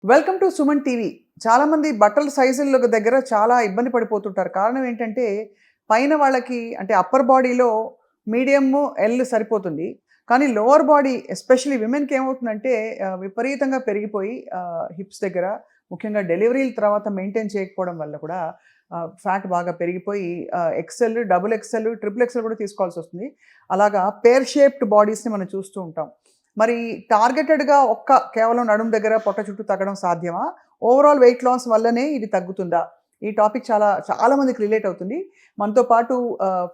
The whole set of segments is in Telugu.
Welcome to Suman TV. చాలామంది బట్టల సైజుల దగ్గర చాలా ఇబ్బంది పడిపోతుంటారు. కారణం ఏంటంటే, పైన వాళ్ళకి అంటే అప్పర్ బాడీలో మీడియము, ఎల్ సరిపోతుంది. కానీ లోవర్ బాడీ ఎస్పెషల్లీ విమెన్‌కి ఏమవుతుందంటే విపరీతంగా పెరిగిపోయి హిప్స్ దగ్గర ముఖ్యంగా డెలివరీల తర్వాత మెయింటైన్ చేయకపోవడం వల్ల కూడా ఫ్యాట్ బాగా పెరిగిపోయి XL, double XL, triple XL కూడా తీసుకోవాల్సొస్తుంది. అలాగా పేర్ షేప్డ్ బాడీస్‌ని మనం చూస్తూ ఉంటాం. మరి టార్గెటెడ్‌గా కేవలం నడుము దగ్గర, పొట్ట చుట్టూ తగ్గడం సాధ్యమా? ఓవరాల్ వెయిట్ లాస్ వల్లనే ఇది తగ్గుతుందా? ఈ టాపిక్ చాలా మందికి రిలేట్ అవుతుంది. మనతో పాటు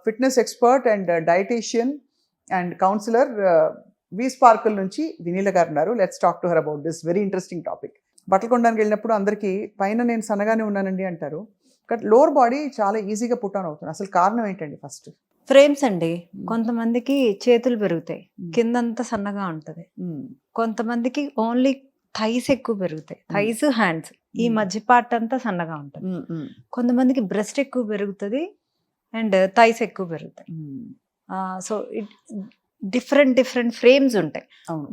fitness expert and dietitian and counsellor V Sparkle నుంచి వినీల గారు ఉన్నారు. Let's talk to her about this very interesting topic. బట్టలు కొనడానికి వెళ్ళినప్పుడు అందరికీ పైన నేను సన్నగానే ఉన్నానండి అంటారు. బట్ లోవర్ బాడీ చాలా ఈజీగా పుట్ ఆన్ అవుతుంది. అసలు కారణం ఏంటండి ఫస్ట్? ఫ్రేమ్స్ అండి. కొంతమందికి చేతులు పెరుగుతాయి, కిందంతా సన్నగా ఉంటది. కొంతమందికి ఓన్లీ థైస్ ఎక్కువ పెరుగుతాయి, థైస్ హ్యాండ్స్ ఈ మధ్య పార్ట్ అంతా సన్నగా ఉంటది. కొంతమందికి బ్రెస్ట్ ఎక్కువ పెరుగుతుంది అండ్ థైస్ ఎక్కువ పెరుగుతాయి. సో డిఫరెంట్ ఫ్రేమ్స్ ఉంటాయి.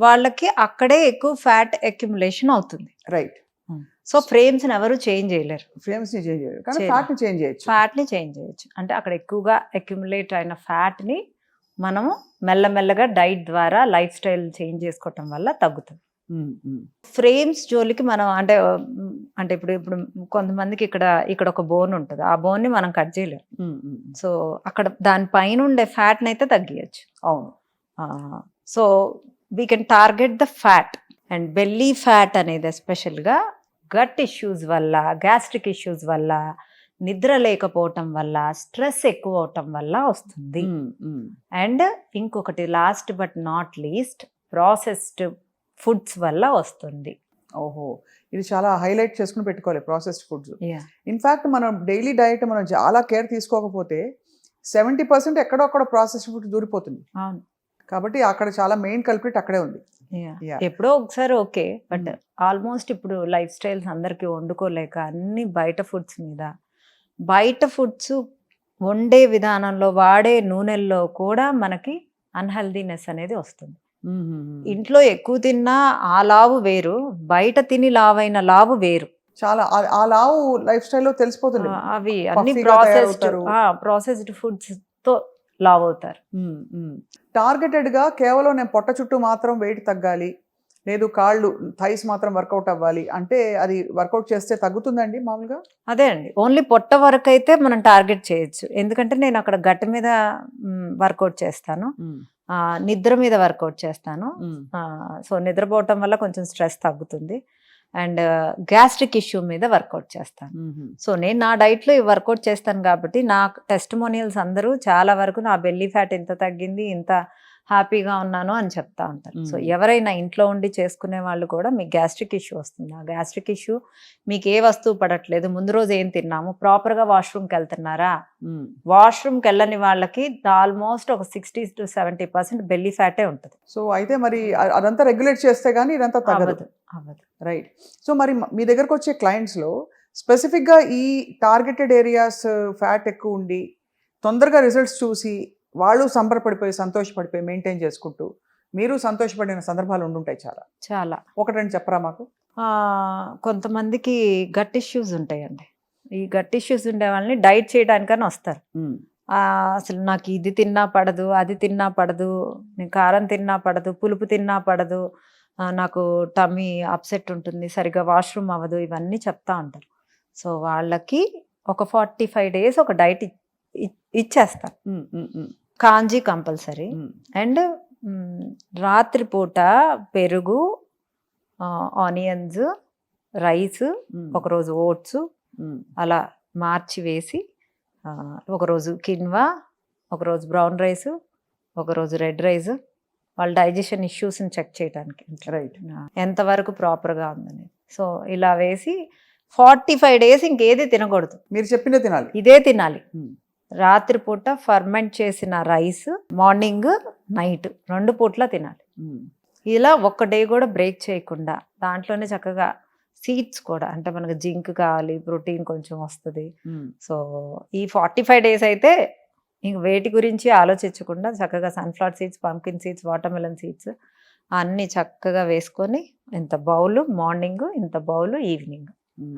వాళ్ళకి అక్కడే ఎక్కువ ఫ్యాట్ అక్యుములేషన్ అవుతుంది. రైట్. సో ఫ్రేమ్స్ ఎవరు చేంజ్ చేయలేరు. ఫ్రేమ్స్ ని చేంజ్ చేయలేరు, కానీ ఫ్యాట్ ని చేంజ్ చేయొచ్చు. ఫ్యాట్ ని చేంజ్ చేయొచ్చు. అంటే అక్కడ ఎక్కువగా అక్యుములేట్ అయిన ఫ్యాట్ ని మనము మెల్లమెల్లగా డైట్ ద్వారా లైఫ్ స్టైల్ చేంజ్ చేసుకోవటం వల్ల తగ్గుతుంది. ఫ్రేమ్స్ జోలికి మనం అంటే ఇప్పుడు కొంతమందికి ఇక్కడ ఒక బోన్ ఉంటుంది, ఆ బోన్ ని మనం కట్ చేయలేము. సో అక్కడ దానిపైన ఉండే ఫ్యాట్ ని అయితే తగ్గియచ్చు. అవును. So we can target the fat and belly fat అనేది ఎస్పెషల్గా గట్ ఇష్యూస్ వల్ల, గ్యాస్ట్రిక్ ఇష్యూస్ వల్ల, నిద్ర లేకపోవటం వల్ల, స్ట్రెస్ ఎక్కువ అవటం వల్ల వస్తుంది. అండ్ ఇంకొకటి last but not least processed foods వల్ల వస్తుంది. ఓహో, ఇది చాలా హైలైట్ చేసుకుని పెట్టుకోవాలి ప్రాసెస్డ్ ఫుడ్స్. ఇన్ఫాక్ట్ మనం డైలీ డైట్ మనం చాలా కేర్ తీసుకోకపోతే 70% ఎక్కడొక్కడ ప్రాసెస్డ్ ఫుడ్ దూరిపోతుంది. అవును. కాబట్టి అక్కడ చాలా మెయిన్ కల్ప్రిట్ అక్కడే ఉంది. ఎప్పుడో ఒకసారి ఓకే, బట్ ఆల్మోస్ట్ ఇప్పుడు లైఫ్ స్టైల్స్ అందరికి వండుకోలేక అన్ని బయట ఫుడ్స్ మీద, బయట ఫుడ్స్ వండే విధానంలో వాడే నూనెల్లో కూడా మనకి అన్హెల్దీనెస్ అనేది వస్తుంది. ఇంట్లో ఎక్కువ తిన్నా ఆ లావు వేరు, బయట తిని లావైన లావు వేరు. చాలా ఆ లావు లైఫ్ స్టైల్లో తెలిసిపోతుంది. అవి అన్ని ప్రాసెస్డ్ ఫుడ్స్ తో లావ్ అవుతారు. టార్గెటెడ్ గా కేవలం నేను పొట్ట చుట్టూ మాత్రం వెయిట్ తగ్గాలి, లేదు కాళ్ళు థైస్ మాత్రం వర్కౌట్ అవ్వాలి అంటే అది వర్కౌట్ చేస్తే తగ్గుతుందండి మామూలుగా? అదే అండి, ఓన్లీ పొట్ట వరకు అయితే మనం టార్గెట్ చేయొచ్చు. ఎందుకంటే నేను అక్కడ గట్టు మీద వర్కౌట్ చేస్తాను, నిద్ర మీద వర్కౌట్ చేస్తాను. సో నిద్రపోవటం వల్ల కొంచెం స్ట్రెస్ తగ్గుతుంది అండ్ గ్యాస్ట్రిక్ ఇష్యూ మీద వర్కౌట్ చేస్తాను. సో నేను నా డైట్లో వర్కౌట్ చేస్తాను కాబట్టి నా టెస్టిమోనియల్స్ అందరూ చాలా వరకు నా బెల్లీ ఫ్యాట్ ఇంత తగ్గింది, ఇంత హ్యాపీగా ఉన్నాను అని చెప్తా ఉంటారు. సో ఎవరైనా ఇంట్లో ఉండి చేసుకునే వాళ్ళు కూడా మీకు గ్యాస్ట్రిక్ ఇష్యూ వస్తుంది, ఆ గ్యాస్ట్రిక్ ఇష్యూ మీకు ఏ వస్తువు పడట్లేదు, ముందు రోజు ఏం తిన్నాము, ప్రాపర్గా వాష్రూమ్కి వెళ్తున్నారా, వాష్రూమ్కి వెళ్ళని వాళ్ళకి ఆల్మోస్ట్ ఒక 60 to 70% బెల్లీ ఫ్యాటే ఉంటుంది. సో అయితే మరి అదంతా రెగ్యులేట్ చేస్తే కానీ ఇదంతా తగ్గదు. రైట్. సో మరి మీ దగ్గరకు వచ్చే క్లయింట్స్లో స్పెసిఫిక్గా ఈ టార్గెటెడ్ ఏరియాస్ ఫ్యాట్ ఎక్కువ ఉండి తొందరగా రిజల్ట్స్ చూసి వాళ్ళు సంబరపడిపోయి సంతోషపడిపోయి మెయింటైన్ చేసుకుంటూ మీరు సంతోషపడిన సందర్భాలు ఉండుంటాయి చాలా. ఒకటి రెండు చెప్పరా మాకు? కొంతమందికి గట్ ఇష్యూస్ ఉంటాయండి. ఈ గట్ ఇష్యూస్ ఉండే వాళ్ళని డైట్ చేయడానికని వస్తారు. అసలు నాకు ఇది తిన్నా పడదు, అది తిన్నా పడదు, నేను కారం తిన్నా పడదు, పులుపు తిన్నా పడదు, నాకు టమ్మీ అప్సెట్ ఉంటుంది, సరిగ్గా వాష్రూమ్ అవ్వదు, ఇవన్నీ చెప్తా ఉంటారు. సో వాళ్ళకి ఒక 45 days ఒక డైట్ ఇచ్చేస్తారు. కాంజీ కంపల్సరీ అండ్ రాత్రిపూట పెరుగు, ఆనియన్స్, రైస్, ఒకరోజు ఓట్స్ అలా మార్చి వేసి, ఒకరోజు కిన్వా, ఒకరోజు బ్రౌన్ రైస్, ఒకరోజు రెడ్ రైస్, వాళ్ళ డైజెషన్ ఇష్యూస్ని చెక్ చేయడానికి ఎంతవరకు ప్రాపర్గా ఉందని. సో ఇలా వేసి 45 days ఇంకేది తినకూడదు, మీరు చెప్పిందే తినాలి, ఇదే తినాలి. రాత్రిపూట ఫర్మెంట్ చేసిన రైస్, మార్నింగ్ నైట్ 2 పూట్ల తినాలి. ఇలా ఒక్క డే కూడా బ్రేక్ చేయకుండా, దాంట్లోనే చక్కగా సీడ్స్ కూడా, అంటే మనకు జింక్ కావాలి, ప్రోటీన్ కొంచెం వస్తుంది. సో ఈ 45 days అయితే ఇంక వేటి గురించి ఆలోచించకుండా చక్కగా sunflower seeds, pumpkin seeds, watermelon seeds, అన్ని చక్కగా వేసుకొని ఇంత బౌల్ మార్నింగ్, ఇంత బౌల్ ఈవినింగ్,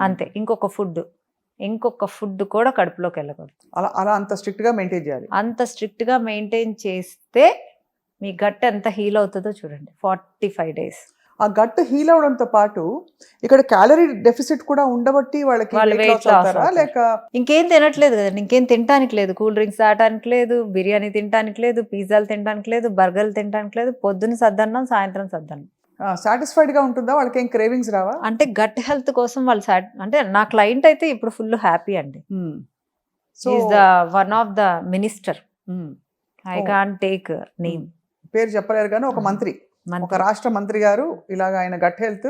అంతే. ఇంకొక ఫుడ్ కూడా కడుపులోకి వెళ్ళకూడదు. అలా అలా అంత స్ట్రిక్ట్ గా మెయింటైన్ చేయాలి. అంత స్ట్రిక్ట్ గా మెయింటైన్ చేస్తే మీ గట్ ఎంత హీల్ అవుతుందో చూడండి. 45 days. ఆ గట్ హీల్ అవడంతో పాటు ఇక్కడ క్యాలరీ డెఫిసిట్ కూడా ఉండబట్టి వాళ్ళకి వాళ్ళు weight weight loss loss అవుతారా? అవుతారు. లేక ఇంకేం తినట్లేదు కదండి, ఇంకేం తినటానికి లేదు. కూల్ డ్రింక్స్ తాగటానికి లేదు, బిర్యానీ తినటానికి లేదు, పిజ్జాలు తినడానికి లేదు, బర్గర్లు తినడానికి లేదు. పొద్దున్న సద్దన్నం, సాయంత్రం సద్దన్నం. సాటిస్ఫైడ్ గా ఉంటుందా? వాళ్ళకి ఏం క్రేవింగ్స్ రావా? అంటే గట్ హెల్త్ కోసం వాళ్ళు అంటే నా క్లయింట్ అయితే ఇప్పుడు ఫుల్ హ్యాపీ అండి. So is the one of the minister. I can't take name, పేరు చెప్పలేరు కానీ ఒక మంత్రి, ఒక రాష్ట్ర మంత్రి గారు ఇలాగ ఆయన గట్ హెల్త్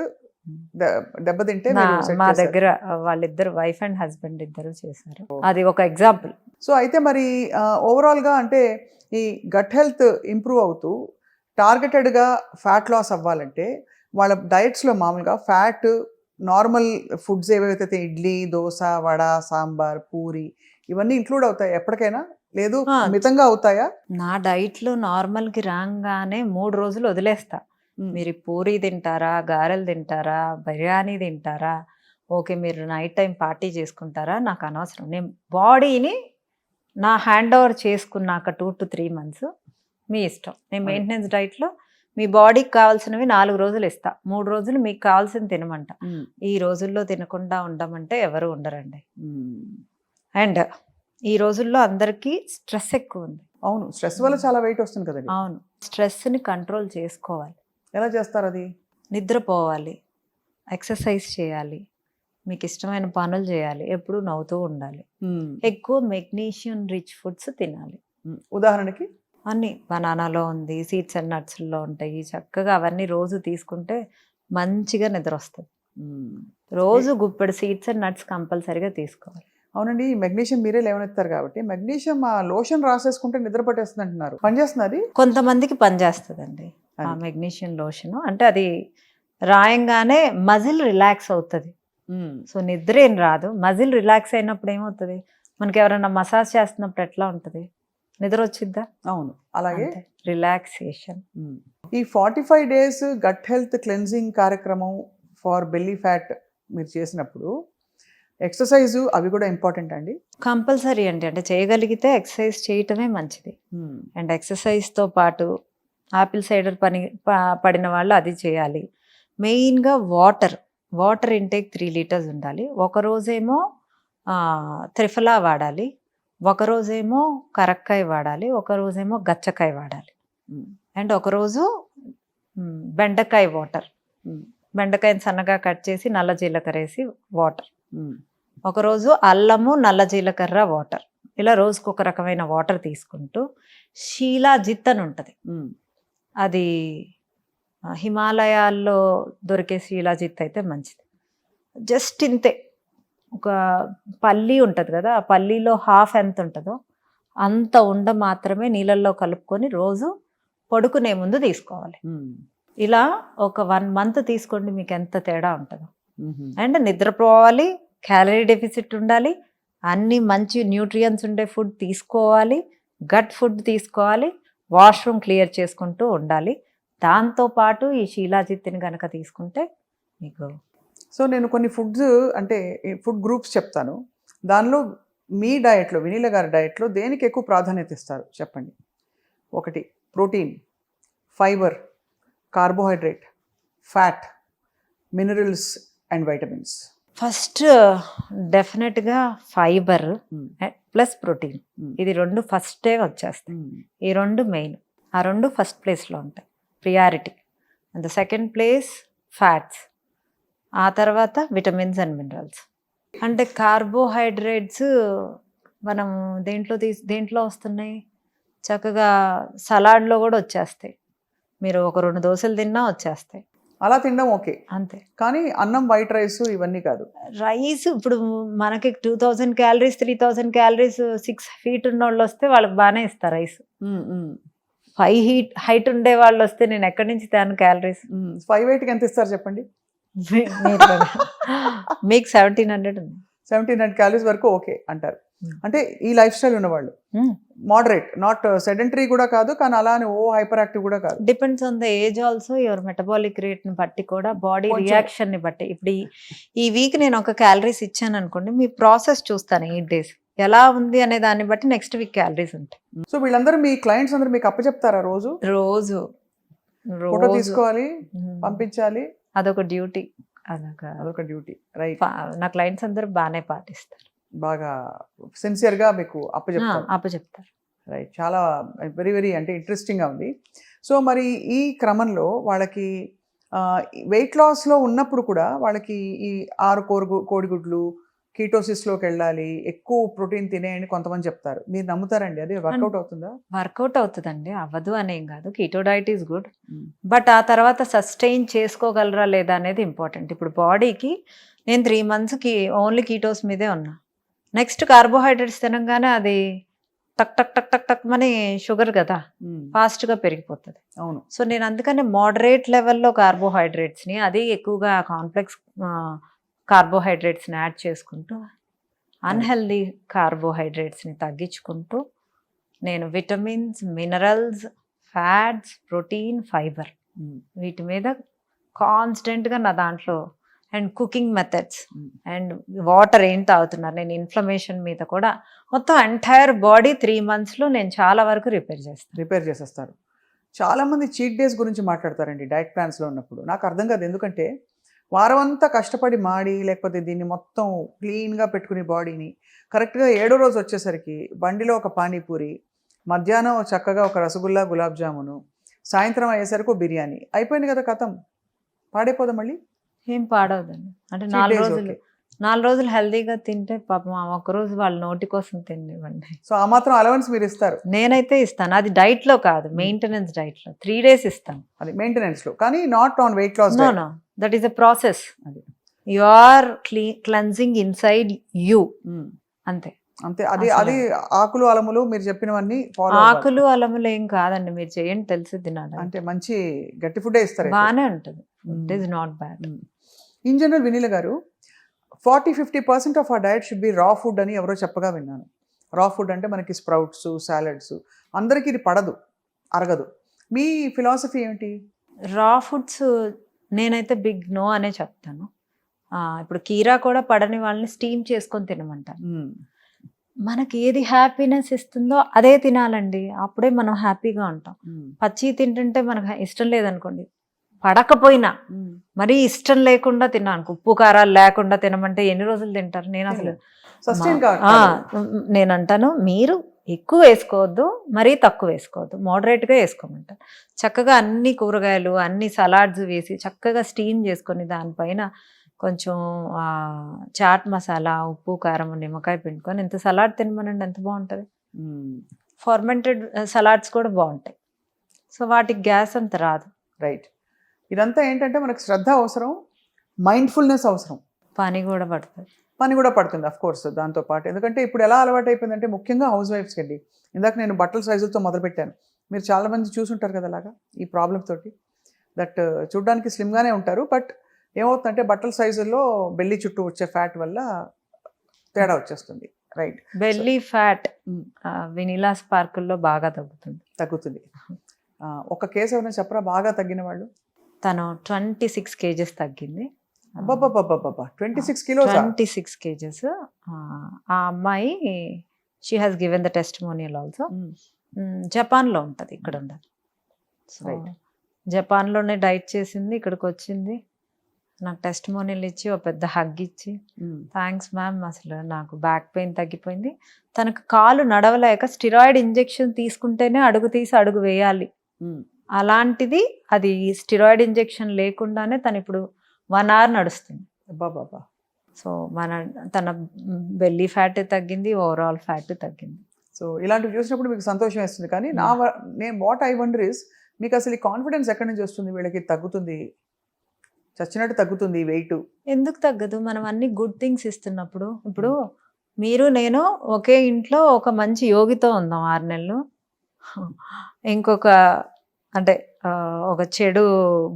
దెబ్బతింటే మీరు set మా చేశారు. దగ్గర వాళ్ళిద్దరు వైఫ్ అండ్ హస్బెండ్ ఇద్దరు చేశారు. అది ఒక ఎగ్జాంపుల్. సో అయితే మరి ఓవరాల్ గా అంటే ఈ గట్ హెల్త్ ఇంప్రూవ్ అవుతూ టార్గెటెడ్గా ఫ్యాట్ లాస్ అవ్వాలంటే వాళ్ళ డైట్స్లో మామూలుగా ఫ్యాట్ నార్మల్ ఫుడ్స్ ఏవైతే ఇడ్లీ, దోశ, వడ, సాంబార్, పూరి ఇవన్నీ ఇంక్లూడ్ అవుతాయి ఎప్పటికైనా? లేదు మితంగా అవుతాయా? నా డైట్లో నార్మల్కి రాగానే 3 రోజులు వదిలేస్తా. మీరు పూరి తింటారా, గారెలు తింటారా, బిర్యానీ తింటారా, ఓకే మీరు నైట్ టైం పార్టీ చేసుకుంటారా, నాకు అనవసరం. నేను బాడీని నా హ్యాండ్ ఓవర్ చేసుకున్నాక 2 to 3 months మీ ఇష్టం. నేను మెయింటెనెన్స్ డైట్లో మీ బాడీకి కావాల్సినవి 4 రోజులు ఇస్తా, 3 రోజులు మీకు కావాల్సింది తినమంట. ఈ రోజుల్లో తినకుండా ఉండమంటే ఎవరు ఉండరండి. అండ్ ఈ రోజుల్లో అందరికీ స్ట్రెస్ ఎక్కువ ఉంది. అవును, స్ట్రెస్ వల్ల చాలా వెయిట్ వస్తుంది కదండి. అవును, స్ట్రెస్ని కంట్రోల్ చేసుకోవాలి. ఎలా చేస్తారు అది? నిద్రపోవాలి, ఎక్సర్సైజ్ చేయాలి, మీకు ఇష్టమైన పనులు చేయాలి, ఎప్పుడు నవ్వుతూ ఉండాలి, ఎక్కువ మెగ్నీషియం రిచ్ ఫుడ్స్ తినాలి. ఉదాహరణకి అన్నీ బనానాలో ఉంది, సీడ్స్ అండ్ నట్స్లో ఉంటాయి. చక్కగా అవన్నీ రోజు తీసుకుంటే మంచిగా నిద్ర వస్తుంది. రోజు గుప్పెడు సీడ్స్ అండ్ నట్స్ కంపల్సరీగా తీసుకోవాలి. అవునండి, మెగ్నీషియం మీరే లేవనెత్తారు కాబట్టి మెగ్నీషియం ఆ లోషన్ రాసేసుకుంటే నిద్ర పట్టేస్తుంది అంటున్నారు. పనిచేస్తుంది అది? కొంతమందికి పనిచేస్తుందండి ఆ మెగ్నీషియం లోషన్. అంటే అది రాయంగానే మజిల్ రిలాక్స్ అవుతుంది. సో నిద్ర ఏం రాదు. మజిల్ రిలాక్స్ అయినప్పుడు ఏమవుతుంది, మనకి ఎవరైనా మసాజ్ చేస్తున్నప్పుడు ఎట్లా ఉంటుంది, నిద్ర వచ్చిద్దా? అవును, అలాగే రిలాక్సేషన్. ఈ 45 days గట్ హెల్త్ క్లెన్జింగ్ కార్యక్రమం ఫార్ బెల్లీ ఫ్యాట్ మీరు చేసినప్పుడు ఎక్సర్సైజ్ అవి కూడా ఇంపార్టెంట్ అండి? కంపల్సరీ అండి. అంటే చేయగలిగితే ఎక్సర్సైజ్ చేయటమే మంచిది. అండ్ ఎక్సర్సైజ్తో పాటు ఆపిల్ సైడర్ పడిన వాళ్ళు అది చేయాలి. మెయిన్గా వాటర్ ఇంటేక్ 3 liters ఉండాలి. ఒకరోజేమో త్రిఫలా వాడాలి, ఒకరోజేమో కరక్కాయ వాడాలి, ఒకరోజేమో గచ్చకాయ వాడాలి, అండ్ ఒకరోజు బెండకాయ వాటర్. బెండకాయని సన్నగా కట్ చేసి నల్ల జీలకర్ర వేసి వాటర్. ఒకరోజు అల్లము, నల్ల జీలకర్ర వాటర్. ఇలా రోజుకు ఒక రకమైన వాటర్ తీసుకుంటూ షీలాజిత్ అని ఉంటుంది. అది హిమాలయాల్లో దొరికే షీలాజిత్ అయితే మంచిది. జస్ట్ ఇంతే, ఒక పల్లి ఉంటుంది కదా, ఆ పల్లీలో హాఫ్ ఎంత ఉంటుందో అంత ఉండ మాత్రమే నీళ్ళల్లో కలుపుకొని రోజు పడుకునే ముందు తీసుకోవాలి. ఇలా ఒక 1 month తీసుకోండి, మీకు ఎంత తేడా ఉంటుందో. అండ్ నిద్రపోవాలి, క్యాలరీ డెఫిసిట్ ఉండాలి, అన్ని మంచి న్యూట్రియన్స్ ఉండే ఫుడ్ తీసుకోవాలి, గట్ ఫుడ్ తీసుకోవాలి, వాష్రూమ్ క్లియర్ చేసుకుంటూ ఉండాలి. దాంతోపాటు ఈ షీలాజిత్ని కనుక తీసుకుంటే మీకు. సో నేను కొన్ని ఫుడ్స్ అంటే ఫుడ్ గ్రూప్స్ చెప్తాను, దానిలో మీ డయట్లో, వినీల గారి డయట్లో దేనికి ఎక్కువ ప్రాధాన్యత ఇస్తారు చెప్పండి? 1 protein, fibre, carbohydrate, fat, minerals and vitamins. First డెఫినెట్గా ఫైబర్ ప్లస్ ప్రోటీన్, ఇది 2 ఫస్టే వచ్చేస్తాయి. ఈ 2 మెయిన్, ఆ 2 ఫస్ట్ ప్లేస్లో ఉంటాయి, priority. And the second place fats, ఆ తర్వాత విటమిన్స్ అండ్ మినరల్స్. అంటే కార్బోహైడ్రేట్స్ మనం దేంట్లో వస్తున్నాయి, చక్కగా సలాడ్లో కూడా వచ్చేస్తాయి. మీరు ఒక 2 దోశలు తిన్నా వచ్చేస్తాయి. అలా తినడం ఓకే, అంతే. కానీ అన్నం, వైట్ రైస్ ఇవన్నీ కాదు. రైస్ ఇప్పుడు మనకి 2000 calories 3000 calories 6 feet ఉన్న వాళ్ళు వస్తే వాళ్ళకి బాగానే ఇస్తారు రైస్. 5 height ఉండే వాళ్ళు వస్తే నేను ఎక్కడి నుంచి తేను క్యాలరీస్? 5'8" ఎంత ఇస్తారు చెప్పండి? మీకు 1700 ఉంది. 1700 calories వరకు ఓకే అంటారు. అంటే ఈ లైఫ్ స్టైల్ ఉన్నవాళ్ళు మోడరేట్, నాట్ సెడెంటరీ కూడా కాదు, కానీ అలా అని ఓ హైపర్ యాక్టివ్ కూడా కాదు. Depends on the age also, your metabolic rate ని బట్టి కూడా, బాడీ కొంచెం- రియాక్షన్ ని బట్టి. ఇప్పుడు ఈ వీక్ నేను ఒక క్యాలరీస్ ఇచ్చాను అనుకోండి, మీ ప్రాసెస్ చూస్తాను 8 days ఎలా ఉంది అనే దాన్ని బట్టి నెక్స్ట్ వీక్ క్యాలరీస్ ఉంటాయి. సో వీళ్ళందరూ మీ క్లయింట్స్ అందరూ మీకు అప్పచెప్తారా రోజు? రోజు ఫోటో తీసుకోవాలి, పంపించాలి, అదొక డ్యూటీ, అదొక డ్యూటీ. రైట్. నా క్లయింట్స్ అందరూ బాగానే పాటిస్తారు, బాగా సిన్సియర్ గా మీకు అప్పచెప్తారు. అప్పచెప్తారు. రైట్. చాలా వెరీ వెరీ అంటే ఇంట్రెస్టింగ్గా ఉంది. సో మరి ఈ క్రమంలో వాళ్ళకి వెయిట్ లాస్లో ఉన్నప్పుడు కూడా వాళ్ళకి ఈ 6 కోడిగుడ్లు, కీటోసిస్లోకి వెళ్ళాలి, ఎక్కువ ప్రోటీన్ తినేయని కొంతమంది చెప్తారు. మీరు నమ్ముతారండి? అది వర్కౌట్ అవుతుందా? వర్కౌట్ అవుతుందండి, అవ్వదు అనేం కాదు. Keto diet is good, but ఆ తర్వాత సస్టైన్ చేసుకోగలరా లేదా అనేది ఇంపార్టెంట్. ఇప్పుడు బాడీకి నేను 3 monthsకి ఓన్లీ కీటోస్ మీదే ఉన్నా, నెక్స్ట్ కార్బోహైడ్రేట్స్ తినగానే అది టక్ టక్ టక్ టక్ టక్ మని షుగర్ కదా, ఫాస్ట్గా పెరిగిపోతుంది. అవును. సో నేను అందుకని మోడరేట్ లెవెల్లో కార్బోహైడ్రేట్స్ని, అది ఎక్కువగా కాంప్లెక్స్ కార్బోహైడ్రేట్స్ని యాడ్ చేసుకుంటూ, అన్హెల్దీ కార్బోహైడ్రేట్స్ని తగ్గించుకుంటూ, నేను vitamins, minerals, fats, protein, fibre వీటి మీద కాన్స్టెంట్గా నా దాంట్లో, and cooking methods and water ఏం తాగుతున్నారు, నేను ఇన్ఫ్లమేషన్ మీద కూడా మొత్తం ఎంటైర్ బాడీ 3 monthsలో నేను చాలా వరకు రిపేర్ చేసేస్తారు. చాలామంది చీట్ డేస్ గురించి మాట్లాడతారండి డైట్ ప్లాన్స్లో ఉన్నప్పుడు. నాకు అర్థం కాదు, ఎందుకంటే వారం అంతా కష్టపడి మాడి, లేకపోతే దీన్ని మొత్తం క్లీన్గా పెట్టుకుని బాడీని కరెక్ట్గా 7వ రోజు వచ్చేసరికి బండిలో ఒక పానీపూరి, మధ్యాహ్నం చక్కగా ఒక రసగుల్లా, గులాబ్ జామును, సాయంత్రం అయ్యేసరికి బిర్యానీ అయిపోయింది కదా, కథం. పాడైపోదా మళ్ళీ? ఏం పాడవదండి. అంటే Cheat 4 days రోజులు okay. 4 రోజులు హెల్దీగా తింటే పాపం ఒక్కరోజు వాళ్ళ నోటి కోసం తినివ్వండి. సో ఆ మాత్రం అలవెన్స్ మీరు ఇస్తారు? నేనైతే ఇస్తాను, అది డైట్లో కాదు, మెయింటెనెన్స్ డైట్లో 3 days ఇస్తాను. అది మెయింటెనెన్స్లో, కానీ not on weight loss. No, that is a process. అది you are cleansing inside you, అంతే. అంతే. అది ఆకులు అలములు మీరు చెప్పినవన్నీ ఫాలో. ఆకులు అలములు ఏం కాదండి, మీరు చేయండి, తెలిసిద్ది నాకు. అంటే మంచి గట్టి ఫుడ్ ఇస్తారు. బాగానే ఉంటుంది, it is not bad. In general Vineela గారు, 40-50% ఆఫ్ ఆ diet should be raw food అని ఎవరో చెప్పగా విన్నాను. రా ఫుడ్ అంటే మనకి స్ప్రౌట్స్, సాలడ్స్, అందరికీ ఇది పడదు, అరగదు. మీ ఫిలాసఫీ ఏమిటి? రా ఫుడ్స్ నేనైతే బిగ్ నో అనే చెప్తాను. ఇప్పుడు కీరా కూడా పడని వాళ్ళని స్టీమ్ చేసుకొని తినమంటాను. మనకి ఏది హ్యాపీనెస్ ఇస్తుందో అదే తినాలండి, అప్పుడే మనం హ్యాపీగా ఉంటాం. పచ్చి తింటుంటే మనకు ఇష్టం లేదనుకోండి, పడకపోయినా మరీ ఇష్టం లేకుండా తిన్నాను, ఉప్పు కారాలు లేకుండా తినమంటే ఎన్ని రోజులు తింటారు? నేను అసలు నేను అంటాను, మీరు ఎక్కువ వేసుకోవద్దు, మరీ తక్కువ వేసుకోవద్దు, మోడరేట్గా వేసుకోమంటారు. చక్కగా అన్ని కూరగాయలు, అన్ని సలాడ్స్ వేసి చక్కగా స్టీమ్ చేసుకొని, దానిపైన కొంచెం చాట్ మసాలా, ఉప్పు, కారం, నిమ్మకాయ పిండుకొని ఇంత సలాడ్ తినమనండి, ఎంత బాగుంటుంది. ఫర్మెంటెడ్ సలాడ్స్ కూడా బాగుంటాయి. సో వాటికి గ్యాస్ అంత రాదు. రైట్. ఇదంతా ఏంటంటే మనకు శ్రద్ధ అవసరం, మైండ్ఫుల్నెస్ అవసరం, పని కూడా పడుతుంది అఫ్ కోర్స్ దాంతోపాటు. ఎందుకంటే ఇప్పుడు ఎలా అలవాటు అయిపోయిందంటే, ముఖ్యంగా హౌస్ వైఫ్స్కి అండి, ఇందాక నేను బట్టల సైజులతో మొదలుపెట్టాను, మీరు చాలామంది చూసుంటారు కదా అలాగా ఈ ప్రాబ్లమ్ తోటి. దట్ చూడడానికి స్లిమ్గానే ఉంటారు, బట్ ఏమవుతుందంటే బట్టల సైజుల్లో బెల్లి చుట్టూ వచ్చే ఫ్యాట్ వల్ల తేడా వచ్చేస్తుంది. రైట్. బెల్లీ ఫ్యాట్ వెనిలా స్పార్కుల్లో బాగా తగ్గుతుంది. ఒక కేసు ఏమైనా చెప్పరా బాగా తగ్గిన వాళ్ళు? తను 26 kgs తగ్గింది. 26 kilos? 26 kgs. ఆ అమ్మాయి, she has given the testimonial also. జపాన్లో ఉంటుంది, ఇక్కడ ఉండదు. సో జపాన్లోనే డైట్ చేసింది, ఇక్కడికి వచ్చింది, నాకు టెస్టిమోనియల్ ఇచ్చి ఒక పెద్ద హగ్ ఇచ్చి, థ్యాంక్స్ మ్యామ్, అసలు నాకు బ్యాక్ పెయిన్ తగ్గిపోయింది. తనకు కాలు నడవలేక స్టిరాయిడ్ ఇంజెక్షన్ తీసుకుంటేనే అడుగు తీసి అడుగు వేయాలి, అలాంటిది అది స్టిరాయిడ్ ఇంజెక్షన్ లేకుండానే తను ఇప్పుడు 1 hour నడుస్తుంది. సో తన బెల్లీ ఫ్యాట్ తగ్గింది, ఓవరాల్ ఫ్యాట్ తగ్గింది. సో ఇలాంటివి చూసినప్పుడు మీకు సంతోషం వేస్తుంది. కానీ నేను వాట్ ఐ వండర్ ఇస్, మీకు అసలు ఈ కాన్ఫిడెన్స్ ఎక్కడి నుంచి వస్తుంది? వీళ్ళకి తగ్గుతుంది, చచ్చినట్టు తగ్గుతుంది వెయిట్. ఎందుకు తగ్గదు? మనం అన్ని గుడ్ థింగ్స్ ఇస్తున్నప్పుడు. ఇప్పుడు మీరు నేను ఒకే ఇంట్లో ఒక మంచి యోగితో ఉందాం 6 నెలలు, ఇంకొక అంటే ఒక చెడు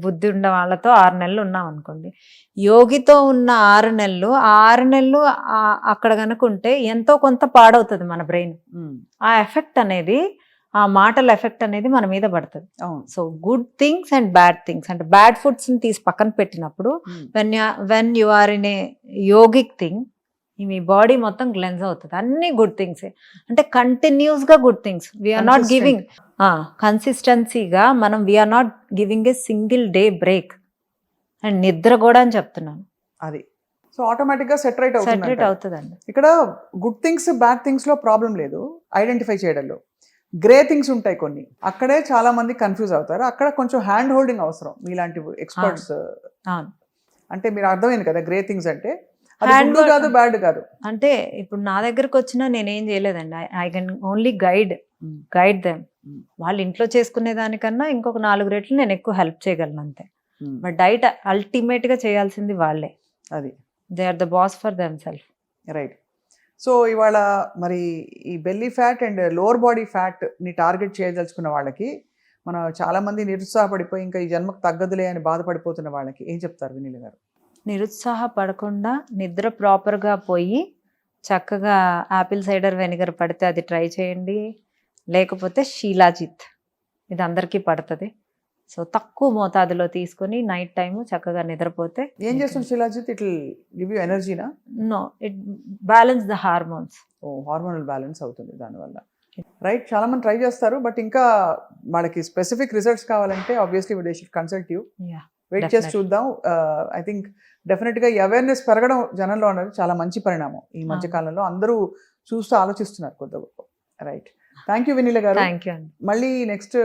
బుద్ధి ఉన్న వాళ్ళతో 6 నెలలు ఉన్నాం అనుకోండి, యోగితో ఉన్న 6 నెలలు, ఆ 6 నెలలు అక్కడ కనుక ఉంటే ఎంతో కొంత పాడవుతుంది మన బ్రెయిన్. ఆ ఎఫెక్ట్ అనేది, ఆ మాటల ఎఫెక్ట్ అనేది మన మీద పడుతుంది. అవును. So good things and bad things, అంటే బ్యాడ్ ఫుడ్స్ ని తీసి పక్కన పెట్టినప్పుడు when you are in a yogic thing, మీ బాడీ మొత్తం క్లెన్స్ అవుతుంది. అన్ని గుడ్ థింగ్స్, అంటే కంటిన్యూస్ గా good things. We are not giving కన్సిస్టెన్సీగా, మనం we are not giving a single day break. And నిద్ర కూడా అని చెప్తున్నాను, అది సో ఆటోమేటిక్ గా సెటరేట్ అవుతుందండి. ఇక్కడ గుడ్ థింగ్స్ బ్యాడ్ థింగ్స్ లో ప్రాబ్లం లేదు, ఐడెంటిఫై చేయడంలో. గ్రే థింగ్స్ ఉంటాయి కొన్ని, అక్కడే చాలా మంది కన్ఫ్యూజ్ అవుతారు. అక్కడ కొంచెం హ్యాండ్ హోల్డింగ్ అవసరం మీలాంటి ఎక్స్పర్ట్స్. అంటే మీరు అర్థమైంది కదా, గ్రే థింగ్స్ అంటే అది గుడ్ కాదు, బ్యాడ్ కాదు. అంటే ఇప్పుడు నా దగ్గరకు వచ్చినా నేనేం చేయలేదండి. I can only guide them. వాళ్ళు ఇంట్లో చేసుకునే దానికన్నా ఇంకొక 4 రెట్లు నేను ఎక్కువ హెల్ప్ చేయగలను అంతే. బట్ డైట్ అల్టిమేట్ గా చేయాల్సింది వాళ్ళే. అది they are the boss for themselves. Right. So ఇవాళ మరి ఈ belly fat and lower body fat ని టార్గెట్ చేయదలుచుకున్న వాళ్ళకి, మనం చాలా మంది నిరుత్సాహపడిపోయి ఇంకా ఈ జన్మకు తగ్గదులే అని బాధపడిపోతున్న వాళ్ళకి ఏం చెప్తారు వినీల గారు? నిరుత్సాహపడకుండా నిద్ర ప్రాపర్గా పోయి చక్కగా యాపిల్ సైడర్ వెనిగర్ పడితే అది ట్రై చేయండి, లేకపోతే షీలాజిత్, ఇది అందరికీ పడుతుంది. సో తక్కువ మోతాదులో తీసుకొని నైట్ టైము చక్కగా నిద్రపోతే. ఏం చేస్తుంది Shilajit? It will give you ఎనర్జీనా? No, it balance the hormones. Hormonal balance అవుతుంది దానివల్ల. రైట్. చాలా మంది ట్రై చేస్తారు, బట్ ఇంకా వాళ్ళకి స్పెసిఫిక్ రిజల్ట్స్ కావాలంటే obviously they should consult you. Wait చేసి చూద్దాం. ఐ థింక్ డెఫినెట్గా ఈ అవేర్నెస్ పెరగడం జనంలో అనేది చాలా మంచి పరిణామం. ఈ మధ్య కాలంలో అందరూ చూస్తూ ఆలోచిస్తున్నారు కొద్ది గొప్ప. రైట్. థ్యాంక్ యూ వినీల గారు. థ్యాంక్ యూ అండి. మళ్ళీ నెక్స్ట్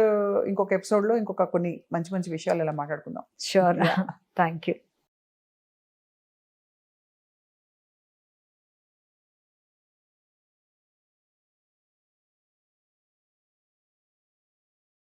ఇంకొక ఎపిసోడ్లో ఇంకొక కొన్ని మంచి మంచి విషయాలు ఇలా మాట్లాడుకుందాం. షూర్. Thank you.